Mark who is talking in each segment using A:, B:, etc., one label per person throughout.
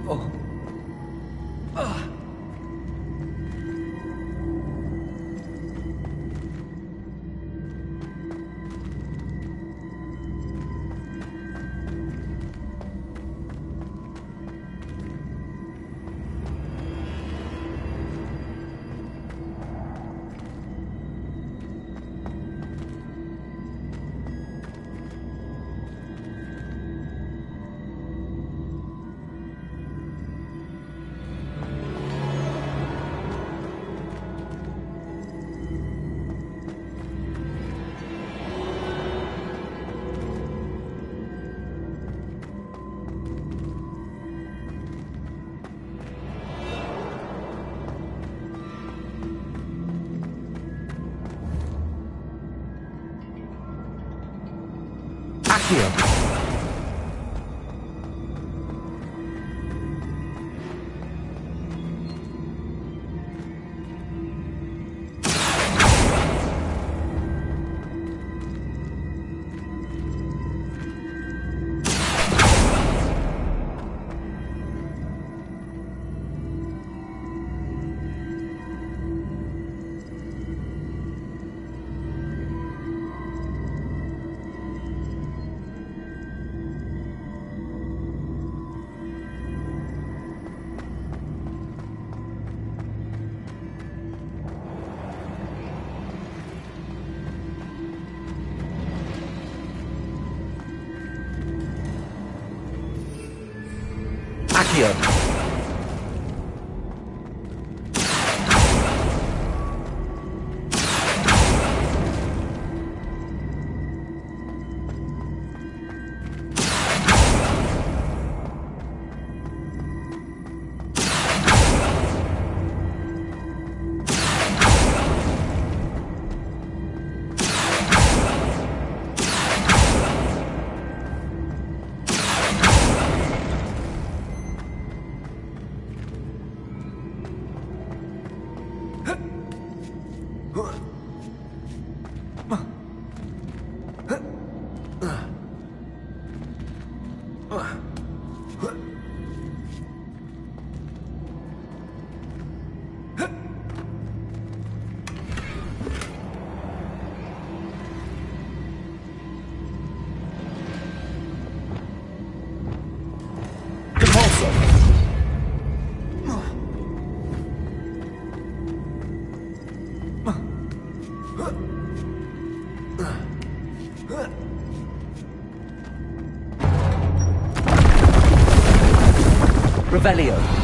A: Here. Here. Revelio.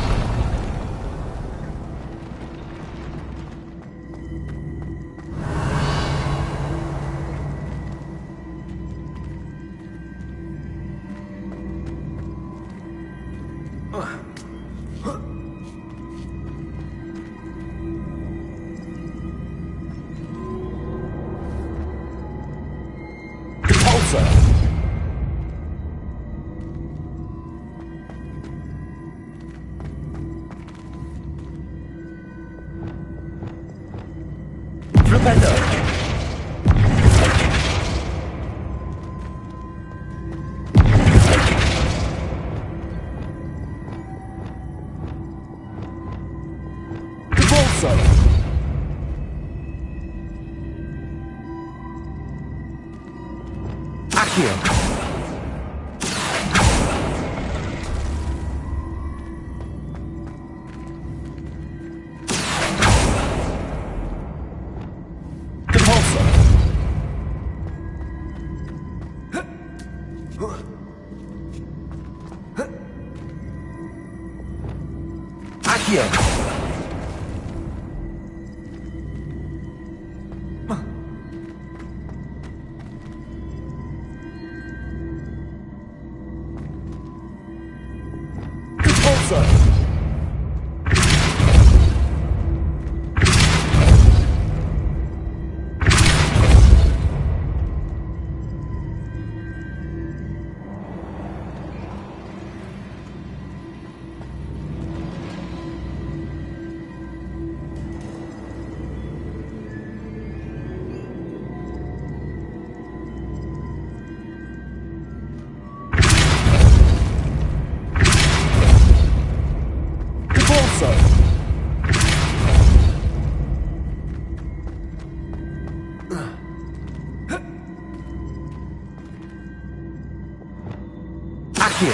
A: Accio.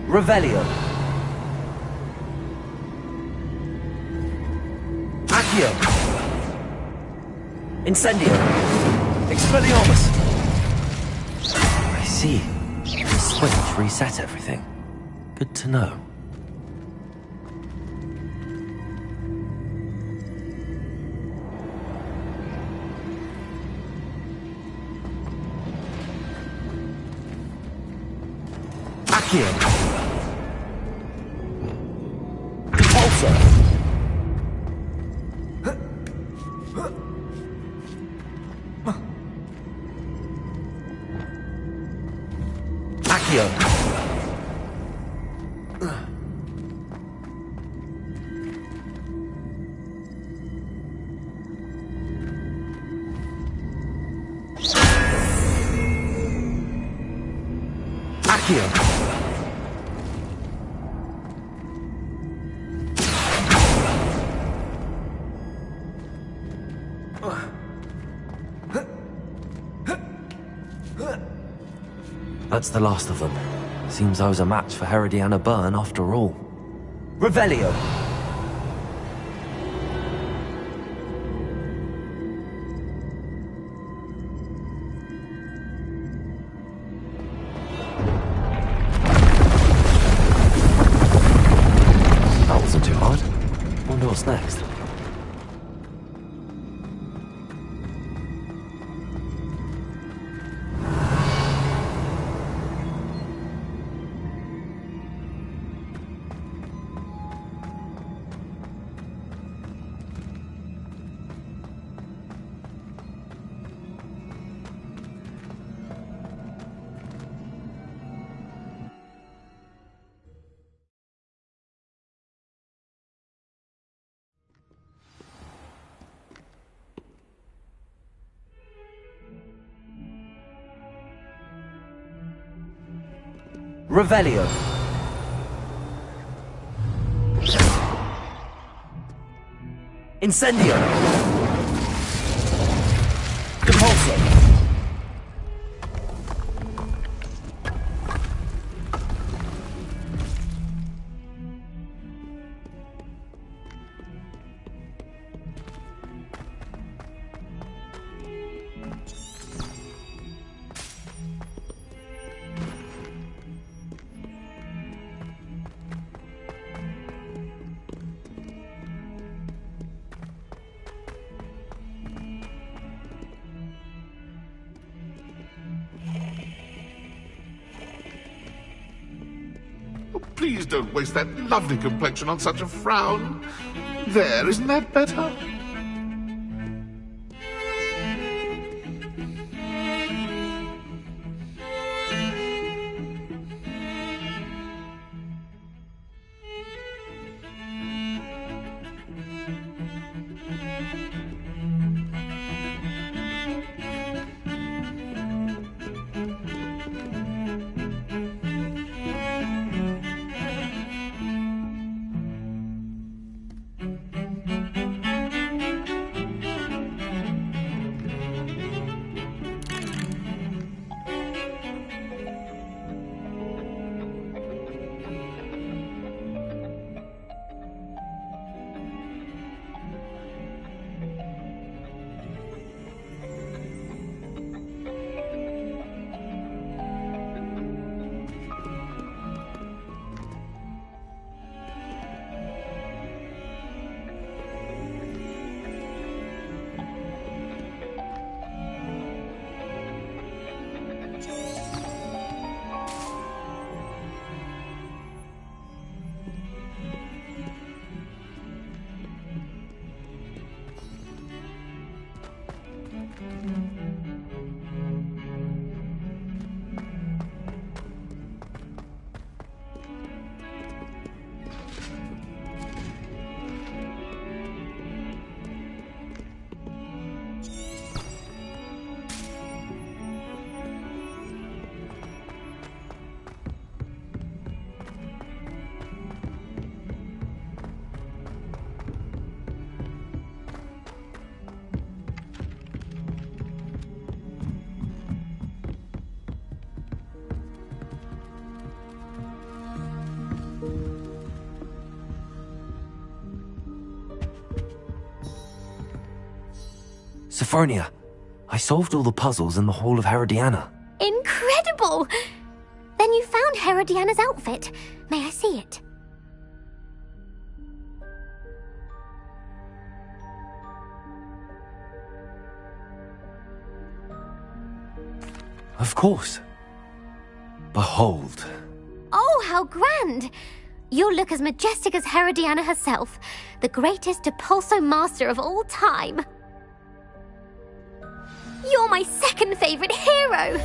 A: Revelio. Accio. Incendio. Expelliarmus. I see. The switch reset everything. Good to know. Accio. Repulsor. Accio. Accio. That's the last of them. Seems I was a match for Herodiana Byrne after all. Revelio. That wasn't too hard. Wonder what's next. Revelio. Incendio. Repulsor.
B: Please don't waste that lovely complexion on such a frown. There, isn't that better?
A: Sophronia, I solved all the puzzles in the Hall of Herodiana.
C: Incredible! Then you found Herodiana's outfit. May I see it?
A: Of course. Behold.
C: Oh, how grand! You'll look as majestic as Herodiana herself, the greatest Depulso master of all time. You're my second favorite hero!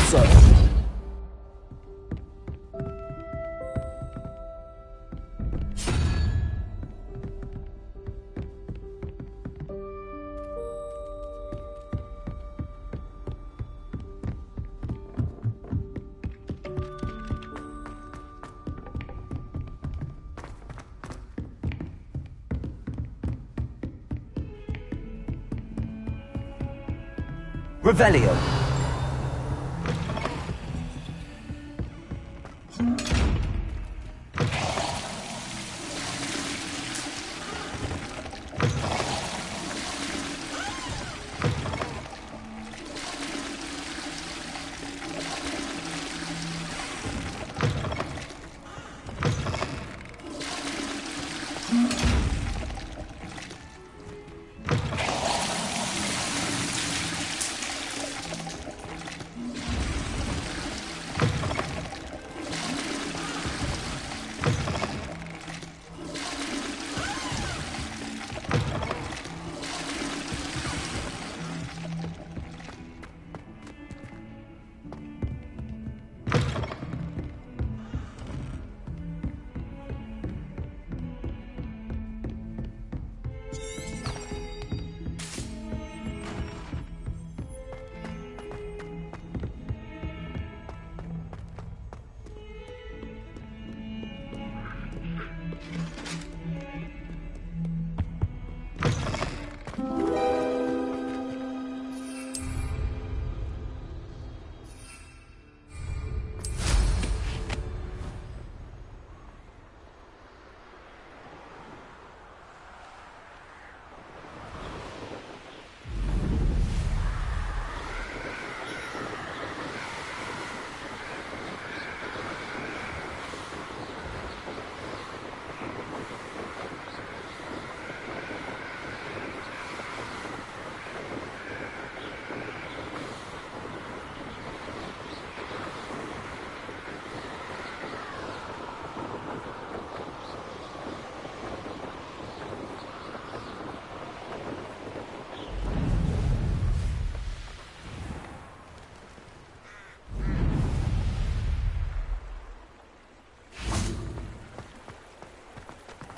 D: sir.
A: Revelio.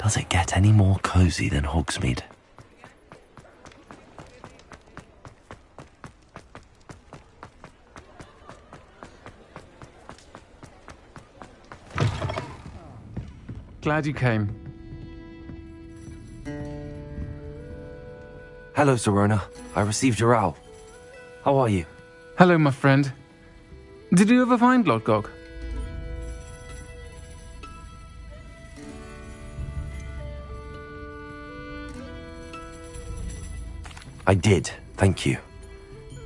A: Does it get any more cozy than Hogsmeade?
E: Glad you came.
A: Hello, Serona. I received your owl. How are you?
E: Hello, my friend. Did you ever find Lodgok?
A: I did, thank you.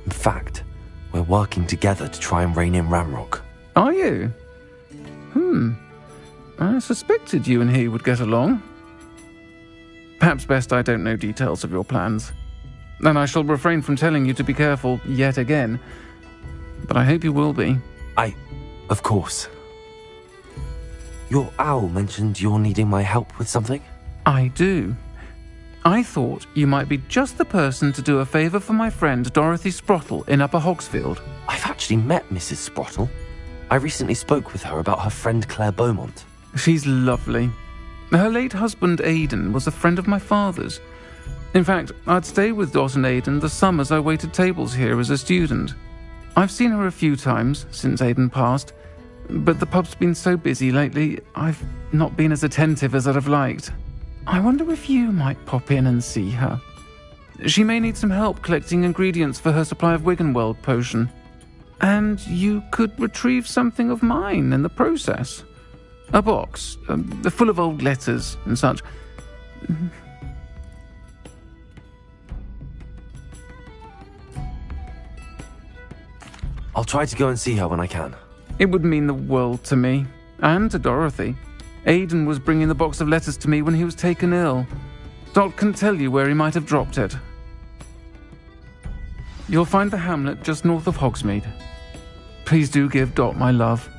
A: In fact, we're working together to try and rein in Ranrock.
E: Are you? I suspected you and he would get along. Perhaps best I don't know details of your plans. And I shall refrain from telling you to be careful yet again. But I hope you will be.
A: Of course. Your owl mentioned you're needing my help with something?
E: I do. I thought you might be just the person to do a favour for my friend Dorothy Sprottle in Upper Hogsfield.
A: I've actually met Mrs. Sprottle. I recently spoke with her about her friend Claire Beaumont.
E: She's lovely. Her late husband Aidan was a friend of my father's. In fact, I'd stay with Dot and Aidan the summers I waited tables here as a student. I've seen her a few times since Aidan passed, but the pub's been so busy lately, I've not been as attentive as I'd have liked. I wonder if you might pop in and see her. She may need some help collecting ingredients for her supply of Wiggenweld potion. And you could retrieve something of mine in the process. A box, full of old letters and such.
A: I'll try to go and see her when I can.
E: It would mean the world to me, and to Dorothy. Aidan was bringing the box of letters to me when he was taken ill. Dot can tell you where he might have dropped it. You'll find the hamlet just north of Hogsmeade. Please do give Dot my love.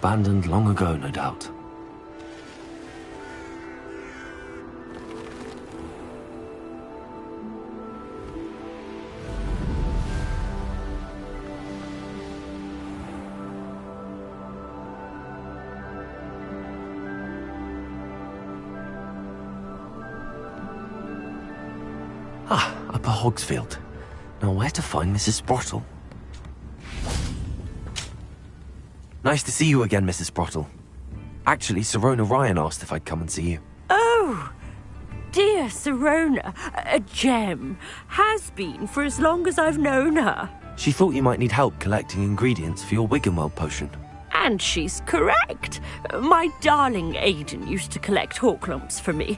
A: Abandoned long ago, no doubt. Ah, Upper Hogsfield. Now where to find Mrs. Sprottle? Nice to see you again, Mrs. Sprottle. Actually, Sirona Ryan asked if I'd come and see you.
D: Oh, dear Sirona, a gem. Has been for as long as I've known her.
A: She thought you might need help collecting ingredients for your Wiggenweld potion.
D: And she's correct. My darling Aidan used to collect Horklumps for me.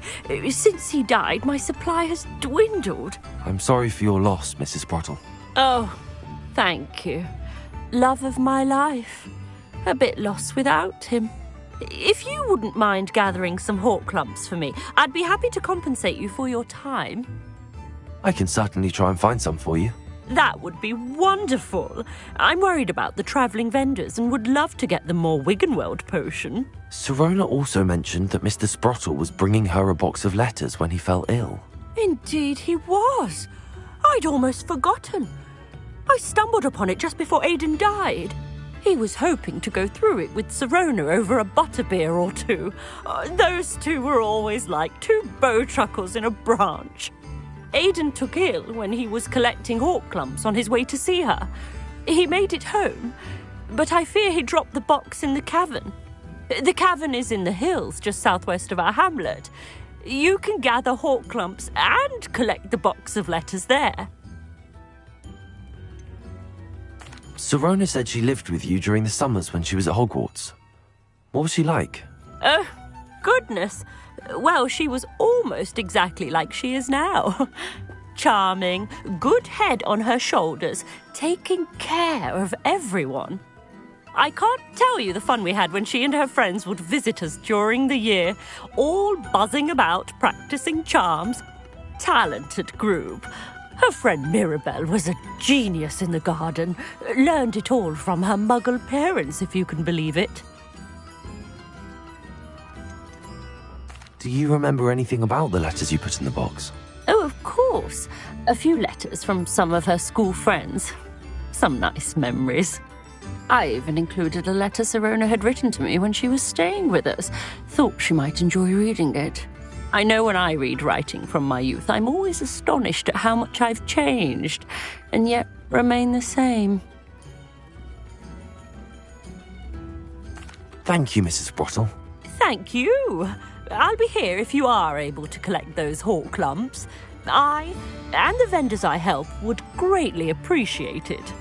D: Since he died, my supply has dwindled.
A: I'm sorry for your loss, Mrs. Sprottle.
D: Oh, thank you. Love of my life. A bit lost without him. If you wouldn't mind gathering some Horklumps for me, I'd be happy to compensate you for your time.
A: I can certainly try and find some for you.
D: That would be wonderful. I'm worried about the travelling vendors and would love to get them more Wiggenweld potion.
A: Sirona also mentioned that Mr. Sprottle was bringing her a box of letters when he fell ill.
D: Indeed he was. I'd almost forgotten. I stumbled upon it just before Aidan died. He was hoping to go through it with Sirona over a butterbeer or two. Those two were always like two bowtruckles in a branch. Aidan took ill when he was collecting Horklumps on his way to see her. He made it home, but I fear he dropped the box in the cavern. The cavern is in the hills just southwest of our hamlet. You can gather Horklumps and collect the box of letters there.
A: Sirona said she lived with you during the summers when she was at Hogwarts. What was she like?
D: Oh, goodness. Well, she was almost exactly like she is now. Charming, good head on her shoulders, taking care of everyone. I can't tell you the fun we had when she and her friends would visit us during the year, all buzzing about, practicing charms. Talented group. Her friend Mirabelle was a genius in the garden. Learned it all from her muggle parents, if you can believe it.
A: Do you remember anything about the letters you put in the box?
D: Oh, of course. A few letters from some of her school friends. Some nice memories. I even included a letter Sirona had written to me when she was staying with us. Thought she might enjoy reading it. I know when I read writing from my youth, I'm always astonished at how much I've changed, and yet remain the same.
A: Thank you, Mrs. Sprottle.
D: Thank you. I'll be here if you are able to collect those Horklumps. I, and the vendors I help, would greatly appreciate it.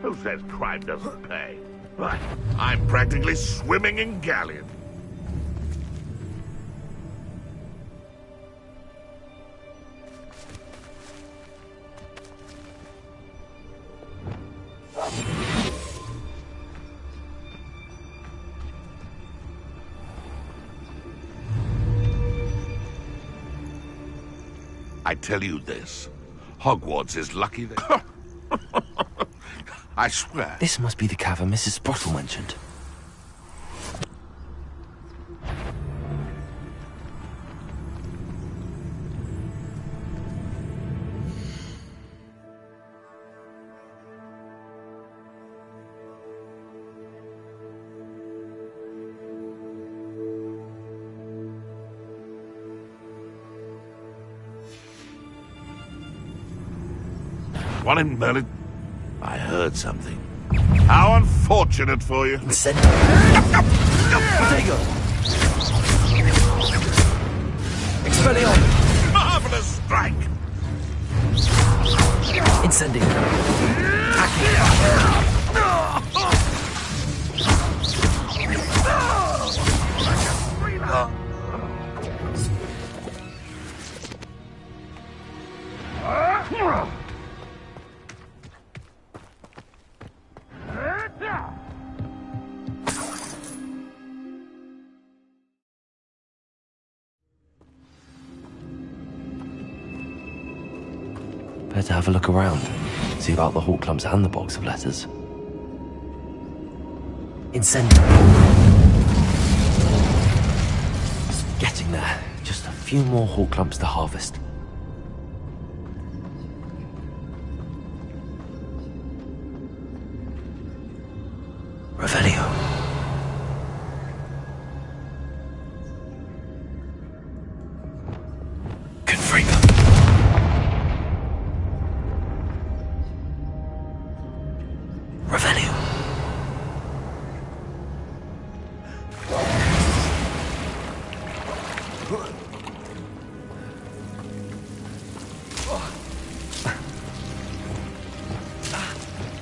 B: Who says crime doesn't pay? Right, I'm practically swimming in galleon. I tell you this, Hogwarts is lucky that... I swear.
A: This must be the cavern Mrs. Sprottle mentioned.
B: One in Merlin. I heard something. How unfortunate for you.
A: Incendio. Protego. Expelliarmus.
B: Marvelous strike!
A: Incendio. Hacking. Better have a look around. See about the Hawk Clumps and the box of letters. Incendio. Getting there. Just a few more Hawk Clumps to harvest. Revelio. Confringo. Revelio.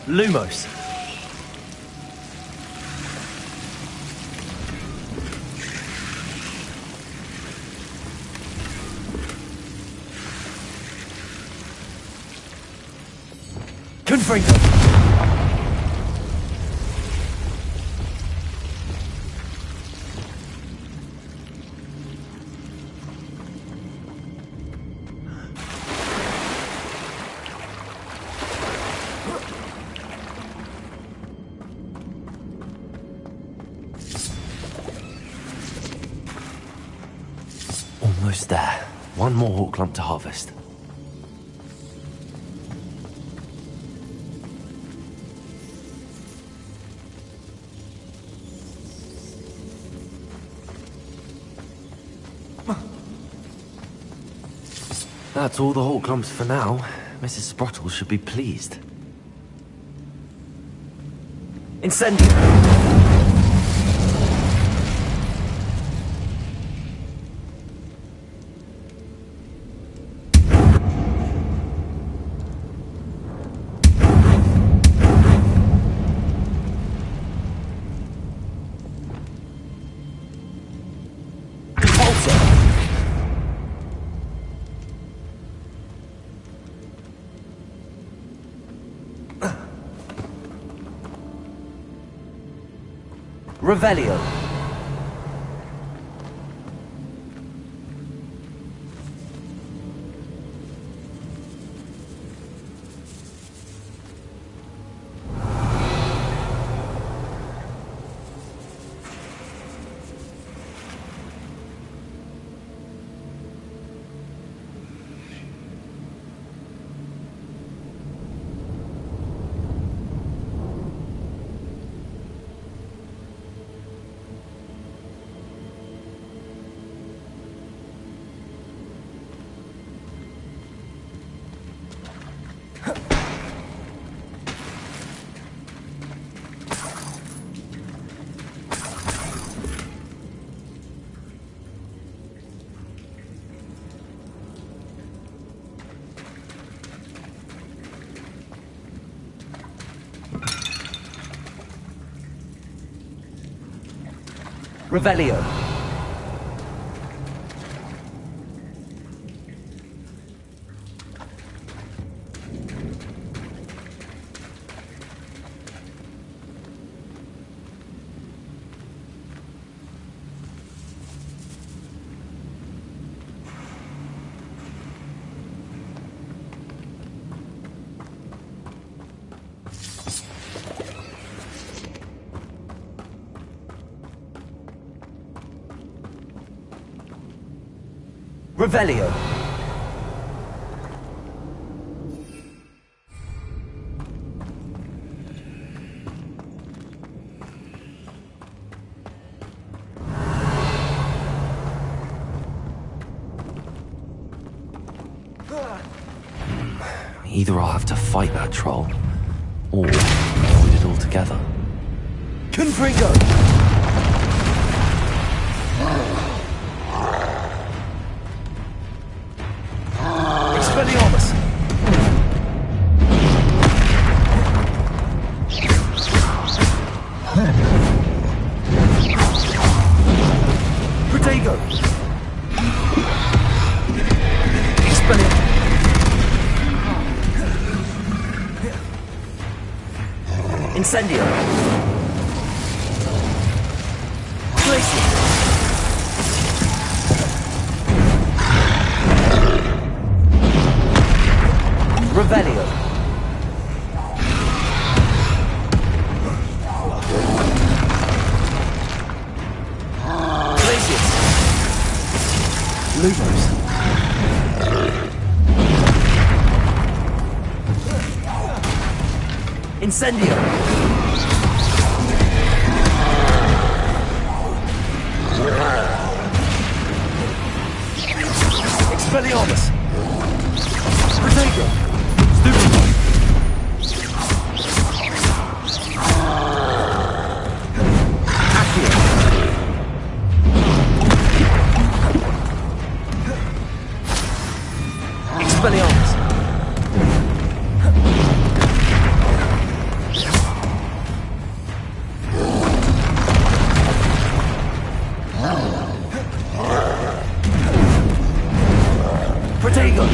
A: Lumos. Confringo. Almost there. One more Hawk Clump to harvest. That's all the Hawk Clumps for now. Mrs. Sprottle should be pleased. Incendio! Revelio. Revelio. Revelio. Either I'll have to fight that troll, Or avoid it altogether.
F: Confringo! Expelliarmus! Protego! Expelliarmus! Incendio! Glacier! Revelio! Glacius! Lumos! Incendio! Expelliarmus! Protego! Stupefy! Accio! Expelliarmus! Protego!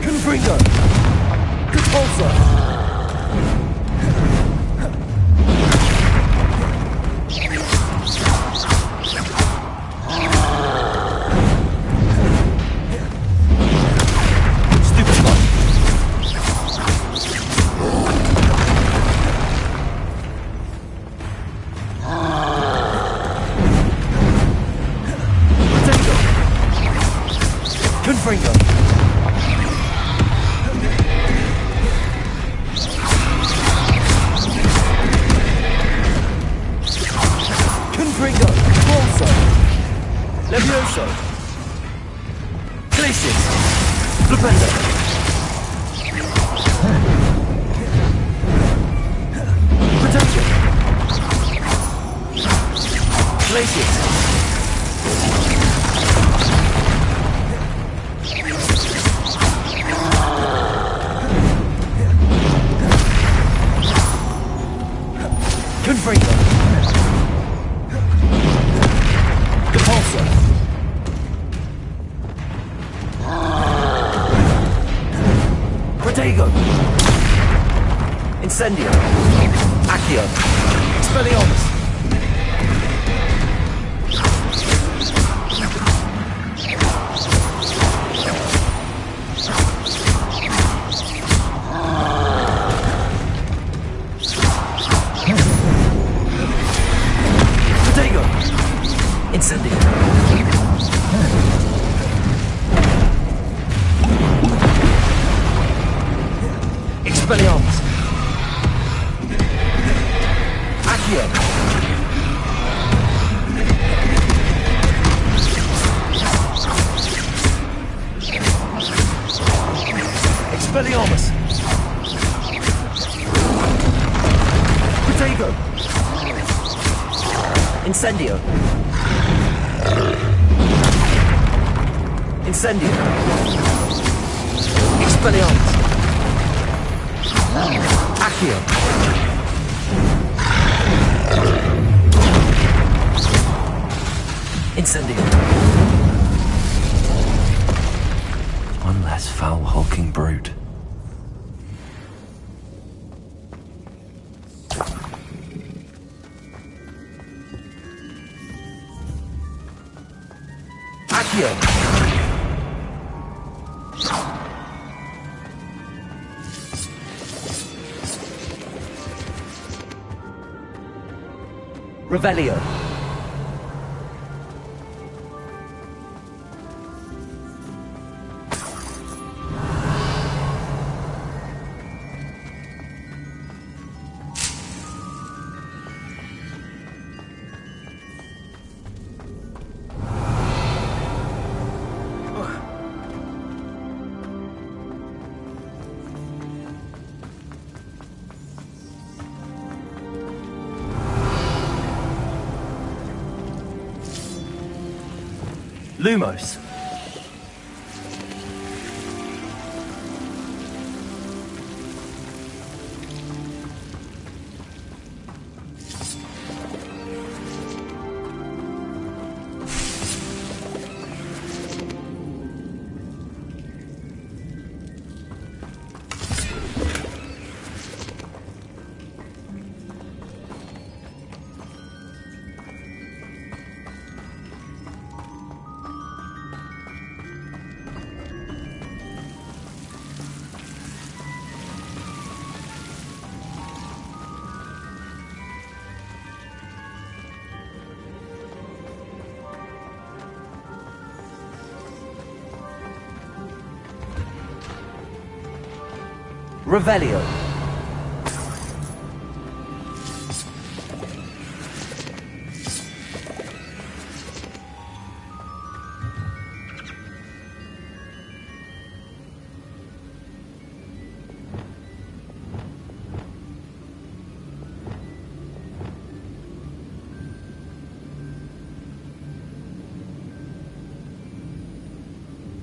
F: Confringo! Repulsor! Stupefy! Protego! Confringo! Confringo! Repulsor! Levioso! Glacius! Flipendo! Protego! Glacius! Confringo! Repulsor! Protego! Incendio! Accio! Expelliarmus! Protego! Incendio! Expelliarmus! Accio! Expelliarmus! Protego! Incendio! Incendio! Expelliarmus! Accio! Incendio!
A: One less foul hulking brute.
F: Accio! Revelio! Lumos. Revelio.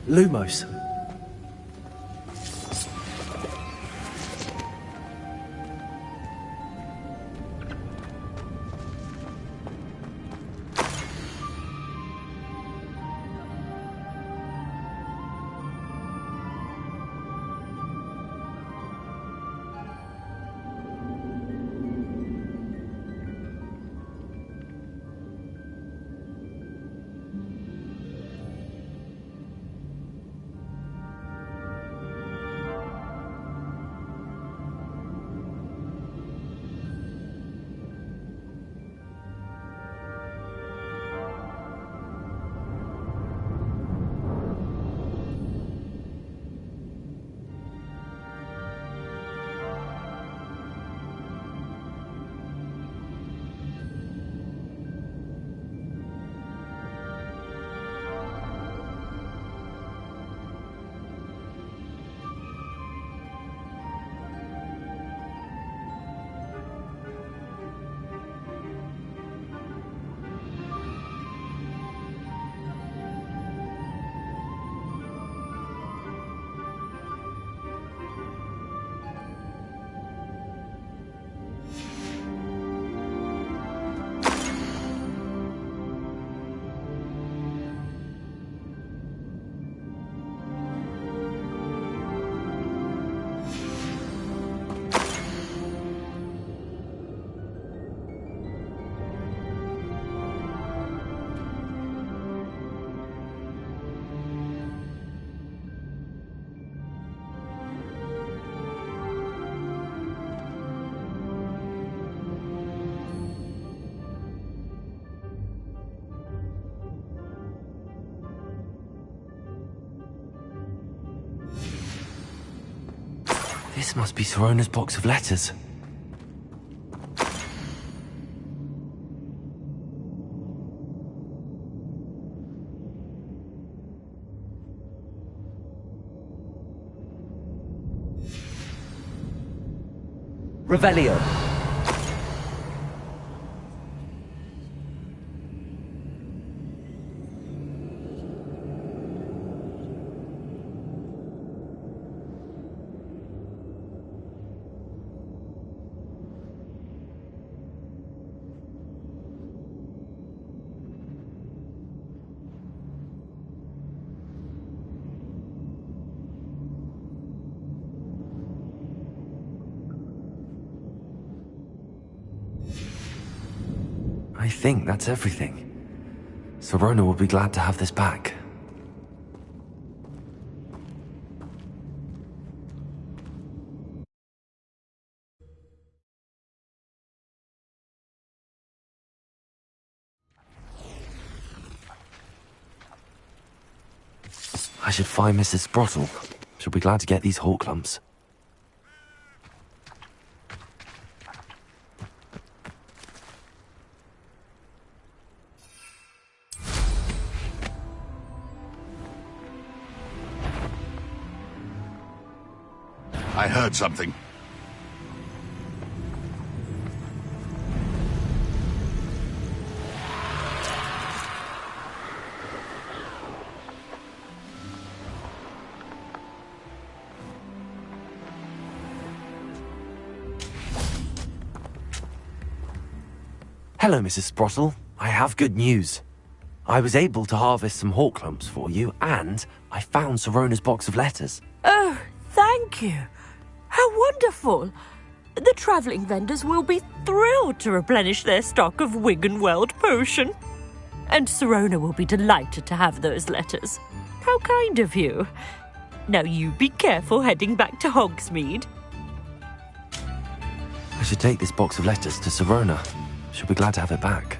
F: Lumos.
A: This must be Sorona's box of letters.
F: Revelio.
A: I think that's everything. Sorona will be glad to have this back. I should find Mrs. Sprottle. She'll be glad to get these hawk lumps.
B: I heard something.
A: Hello, Mrs. Sprottle. I have good news. I was able to harvest some hawk lumps for you, and I found Sirona's box of letters.
D: Oh, thank you. How wonderful. The travelling vendors will be thrilled to replenish their stock of Wiggenweld potion. And Sirona will be delighted to have those letters. How kind of you. Now you be careful heading back to Hogsmeade.
A: I should take this box of letters to Sirona. She'll be glad to have it back.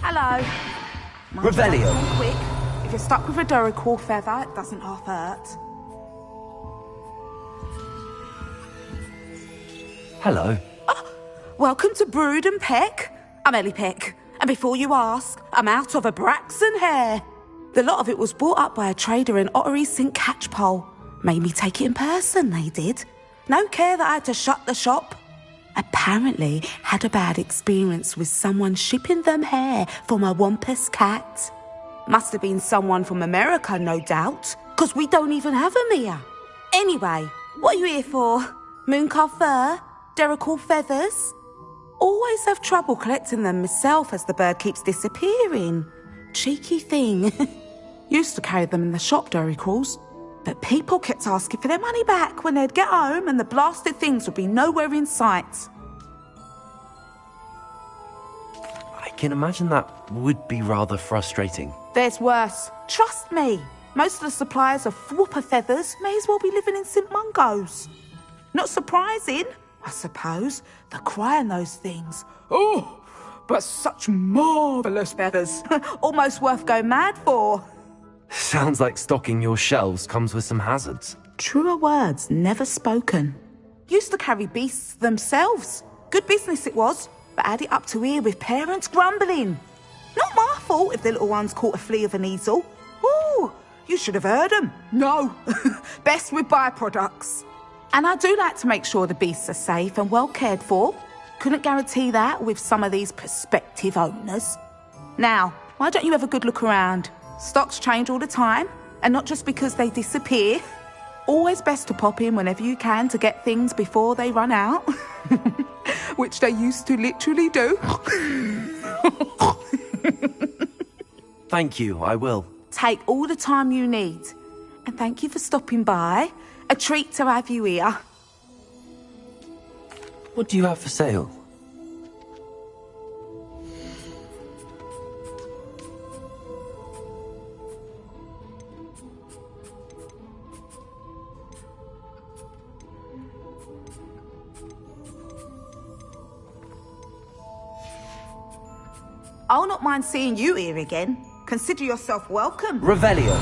G: Hello.
F: Revelio.
G: Quick. If you're stuck with a Duracell feather, it doesn't half hurt.
A: Hello.
G: Welcome to Brood and Peck. I'm Ellie Peck. And before you ask, I'm out of a Braxton hair. The lot of it was bought up by a trader in Ottery St. Catchpole. Made me take it in person, they did. No care that I had to shut the shop. Apparently had a bad experience with someone shipping them hair for my Wampus cat. Must have been someone from America, no doubt, because we don't even have them here. Anyway, what are you here for? Mooncalf fur? Duracell feathers? Always have trouble collecting them myself as the bird keeps disappearing. Cheeky thing. Used to carry them in the shop, Duracalls. But people kept asking for their money back when they'd get home and the blasted things would be nowhere in sight.
A: I can imagine that would be rather frustrating.
G: There's worse. Trust me. Most of the suppliers of whooper feathers may as well be living in St. Mungo's. Not surprising, I suppose, the cry on those things. Oh, but such marvellous feathers. Almost worth going mad for.
A: Sounds like stocking your shelves comes with some hazards.
G: Truer words never spoken. Used to carry beasts themselves. Good business it was, but had it up to here with parents grumbling. Not my fault if the little ones caught a flea of an easel. Ooh, you should have heard them. No, best with byproducts. And I do like to make sure the beasts are safe and well cared for. Couldn't guarantee that with some of these prospective owners. Now, why don't you have a good look around? Stocks change all the time, and not just because they disappear. Always best to pop in whenever you can to get things before they run out. Which they used to literally do.
A: Thank you, I will.
G: Take all the time you need. And thank you for stopping by. A treat to have you here.
A: What do you have for sale?
G: I'll not mind seeing you here again. Consider yourself welcome.
F: Revelio.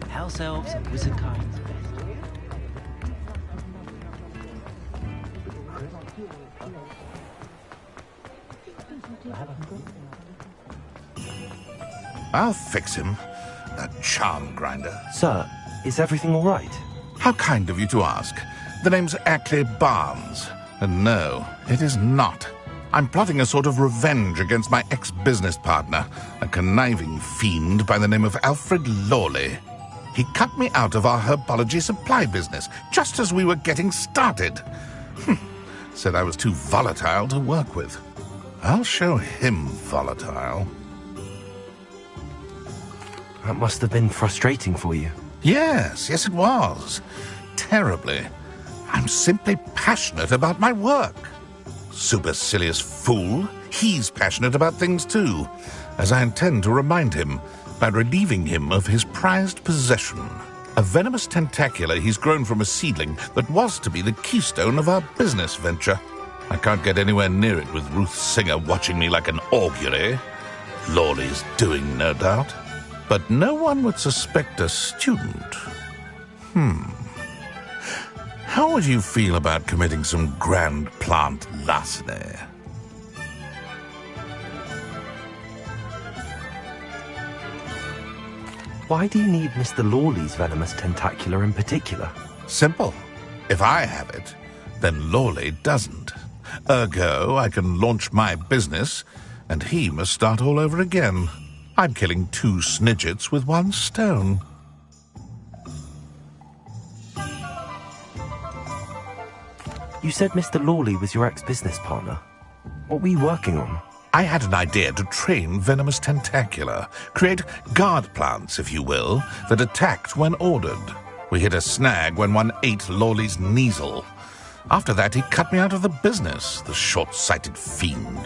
H: House elves and wizard kinds.
B: I'll fix him. That charm grinder.
A: Sir, is everything all right?
B: How kind of you to ask. The name's Ackley Barnes. And no, it is not. I'm plotting a sort of revenge against my ex-business partner, a conniving fiend by the name of Alfred Lawley. He cut me out of our herbology supply business just as we were getting started. Said I was too volatile to work with. I'll show him volatile.
A: That must have been frustrating for you.
B: Yes, it was. Terribly. I'm simply passionate about my work. Supercilious fool. He's passionate about things too, as I intend to remind him by relieving him of his prized possession. A venomous tentacular he's grown from a seedling that was to be the keystone of our business venture. I can't get anywhere near it with Ruth Singer watching me like an augury. Lawley's doing, no doubt. But no one would suspect a student. How would you feel about committing some grand plant larceny?
A: Why do you need Mr. Lawley's venomous tentacular in particular?
B: Simple. If I have it, then Lawley doesn't. Ergo, I can launch my business, and he must start all over again. I'm killing 2 snidgets with 1 stone.
A: You said Mr. Lawley was your ex-business partner. What were you working on?
B: I had an idea to train venomous tentacular, create guard plants, if you will, that attacked when ordered. We hit a snag when one ate Lawley's Kneasel. After that, he cut me out of the business, the short-sighted fiend.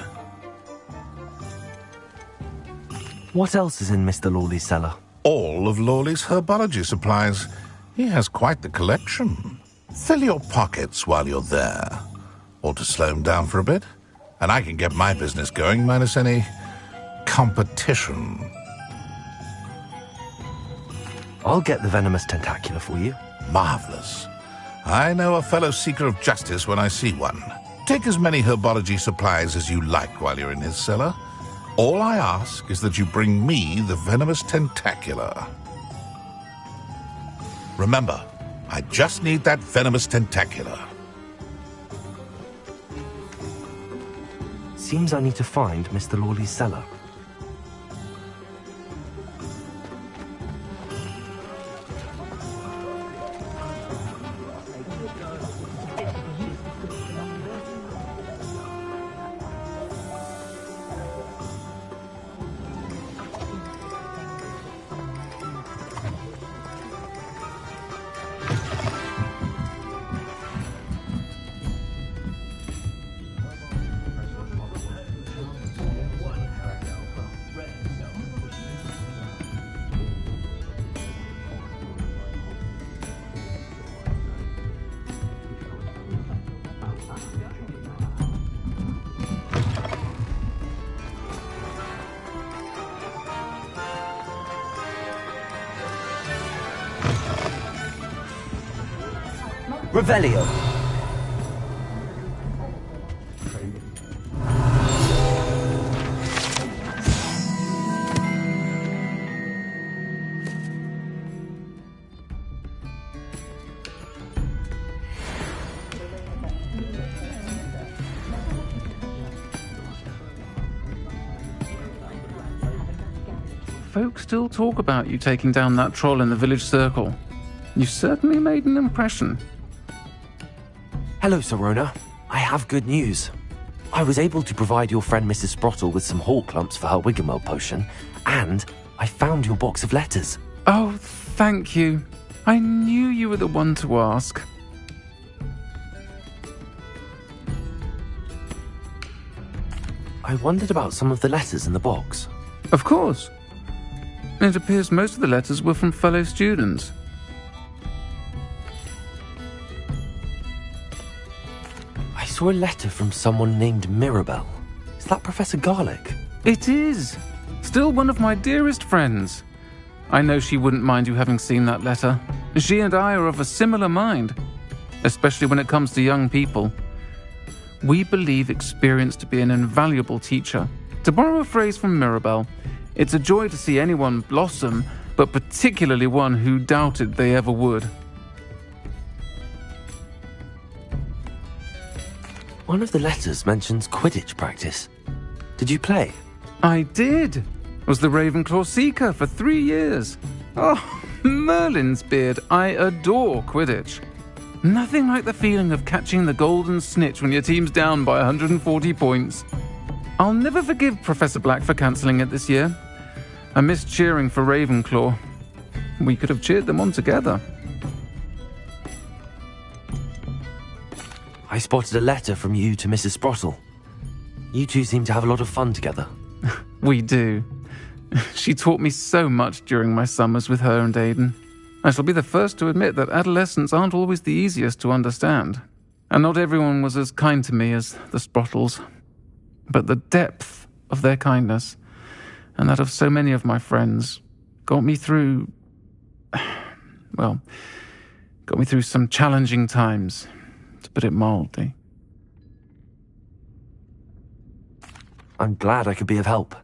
A: What else is in Mr. Lawley's cellar?
B: All of Lawley's herbology supplies. He has quite the collection. Fill your pockets while you're there. Or to slow him down for a bit, and I can get my business going minus any competition.
A: I'll get the venomous tentacular for you.
B: Marvelous. I know a fellow seeker of justice when I see one. Take as many herbology supplies as you like while you're in his cellar. All I ask is that you bring me the venomous tentacular. Remember, I just need that venomous tentacular.
A: Seems I need to find Mr. Lawley's cellar.
F: Revelio.
E: Folks still talk about you taking down that troll in the village circle. You certainly made an impression.
A: Hello, Sirona. I have good news. I was able to provide your friend Mrs. Sprottle with some hawk lumps for her Wiggenweld potion, and I found your box of letters.
E: Oh, thank you. I knew you were the one to ask.
A: I wondered about some of the letters in the box.
E: Of course. It appears most of the letters were from fellow students.
A: I saw a letter from someone named Mirabelle. Is that Professor Garlick?
E: It is. Still one of my dearest friends. I know she wouldn't mind you having seen that letter. She and I are of a similar mind, especially when it comes to young people. We believe experience to be an invaluable teacher. To borrow a phrase from Mirabelle, it's a joy to see anyone blossom, but particularly one who doubted they ever would.
A: One of the letters mentions Quidditch practice. Did you play?
E: I did. Was the Ravenclaw Seeker for 3 years. Oh, Merlin's beard, I adore Quidditch. Nothing like the feeling of catching the golden snitch when your team's down by 140 points. I'll never forgive Professor Black for cancelling it this year. I missed cheering for Ravenclaw. We could have cheered them on together.
A: I spotted a letter from you to Mrs. Sprottle. You two seem to have a lot of fun together.
E: We do. She taught me so much during my summers with her and Aidan. I shall be the first to admit that adolescents aren't always the easiest to understand. And not everyone was as kind to me as the Sprottles. But the depth of their kindness, and that of so many of my friends, got me through some challenging times, to put it mildly.
A: I'm glad I could be of help.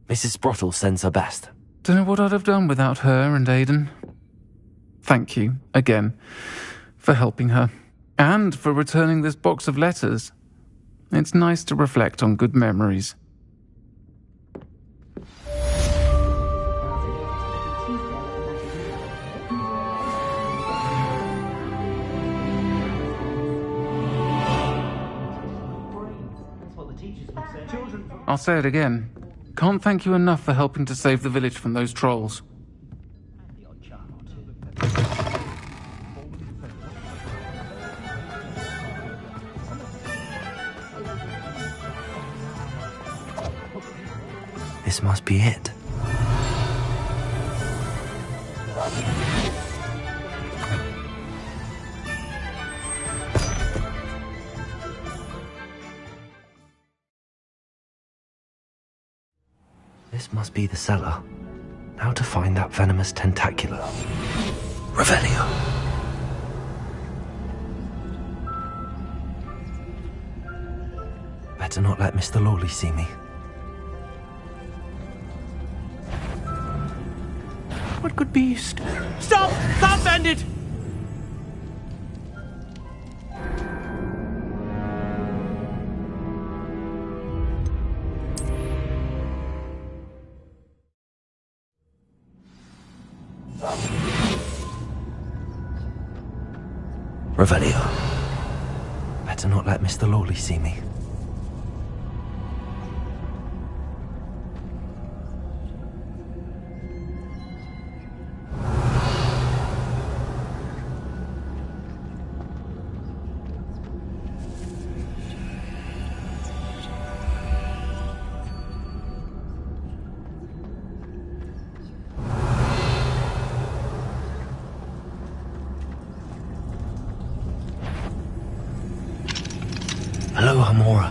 A: Mrs. Sprottle sends her best.
E: Don't know what I'd have done without her and Aidan. Thank you, again, for helping her, and for returning this box of letters. It's nice to reflect on good memories. I'll say it again. Can't thank you enough for helping to save the village from those trolls.
A: This must be it. This must be the cellar. Now to find that venomous tentacula. Revelio. Better not let Mr. Lawley see me.
H: What good beast? Stop! Can't bend it!
A: Revelio. Better not let Mr. Lawley see me. Hello, Hamora.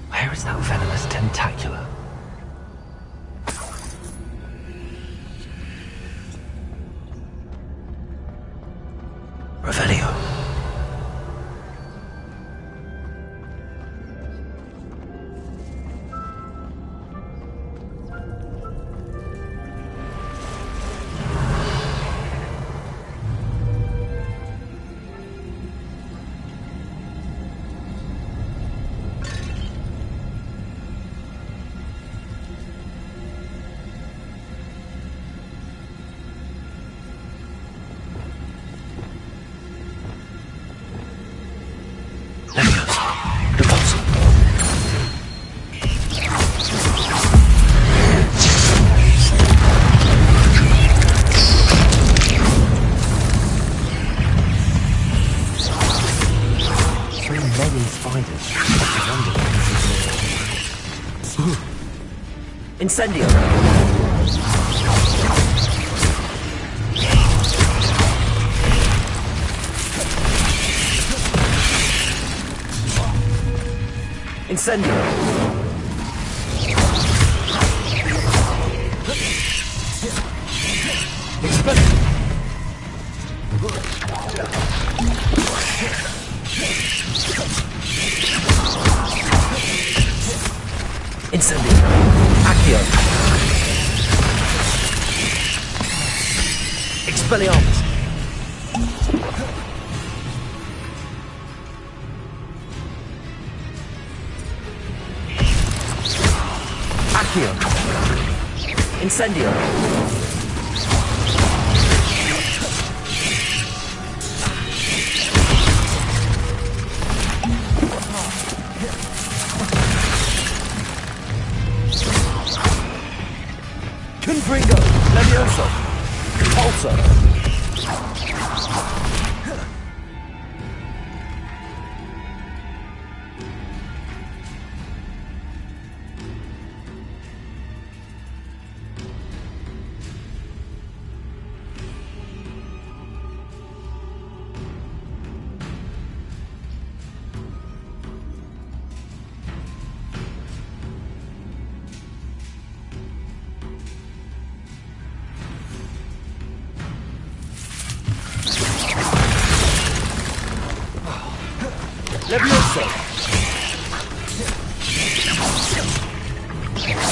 A: Where is that venomous tentacula? Revelio.
F: Incendio! Incendio! Incendio! Accio! Expelliarmus! Accio. Incendio. Confringo. Levioso. Pulso. Levioso.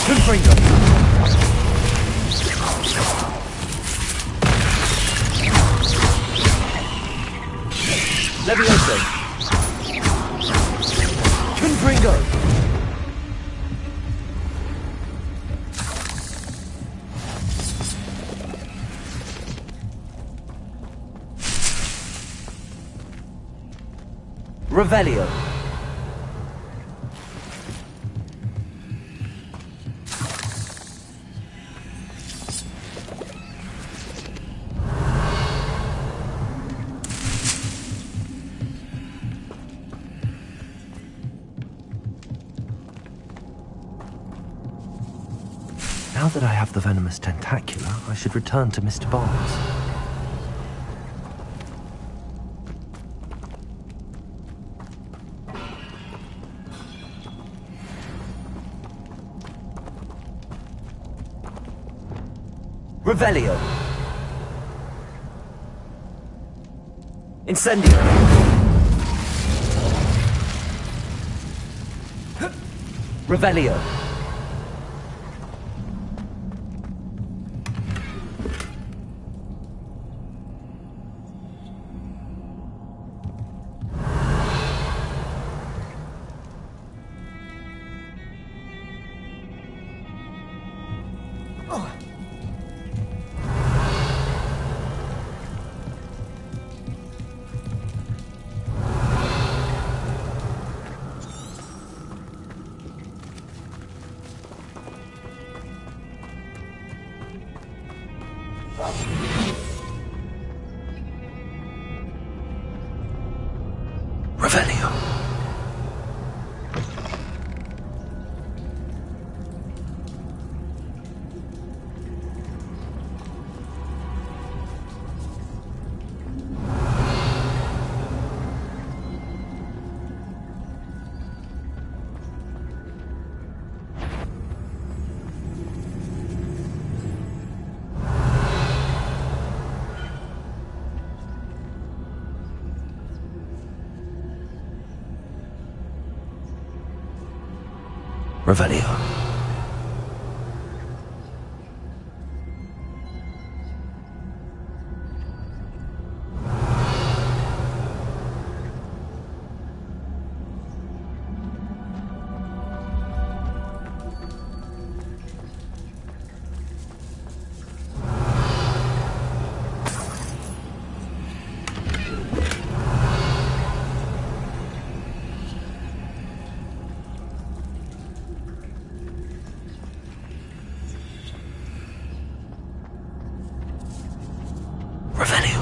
F: Confringo. Levioso. Confringo. Revelio.
A: Now that I have the venomous tentacula, I should return to Mr. Barnes.
F: Revelio. Incendio. Revelio.
A: Revelio. Revelio. Revelio.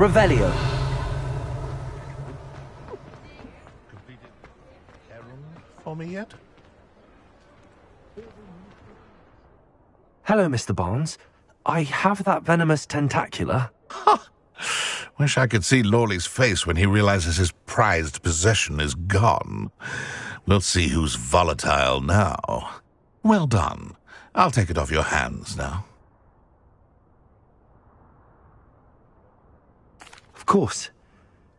F: Revelio.
B: For me yet?
A: Hello, Mr. Barnes. I have that venomous tentacula.
B: Wish I could see Lawley's face when he realizes his prized possession is gone. We'll see who's volatile now. Well done. I'll take it off your hands now.
A: Of course.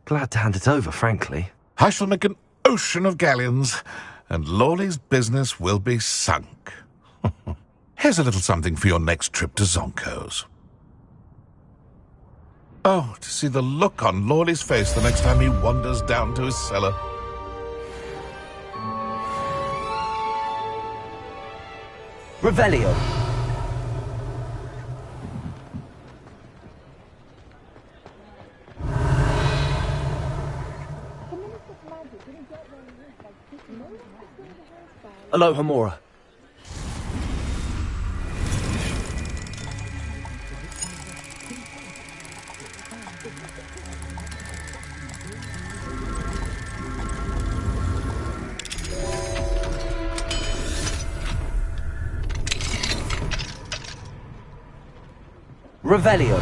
A: Glad to hand it over, frankly.
B: I shall make an ocean of galleons, and Lawley's business will be sunk. Here's a little something for your next trip to Zonko's. Oh, to see the look on Lawley's face the next time he wanders down to his cellar.
F: Revelio. Aloha Mora. Revelio.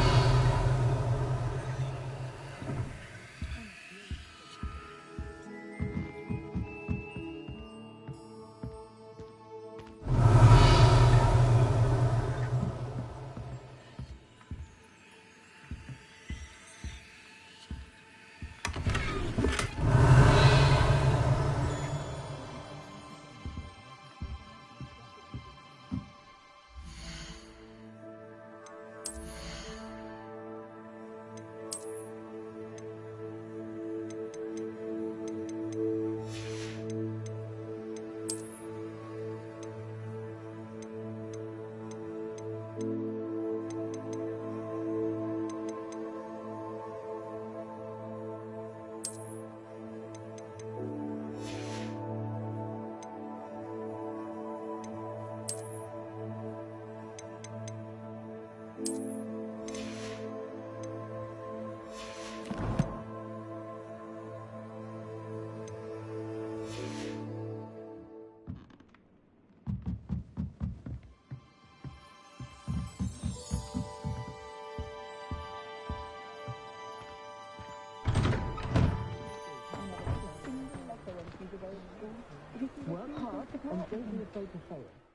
I: Work hard and don't be afraid to fail.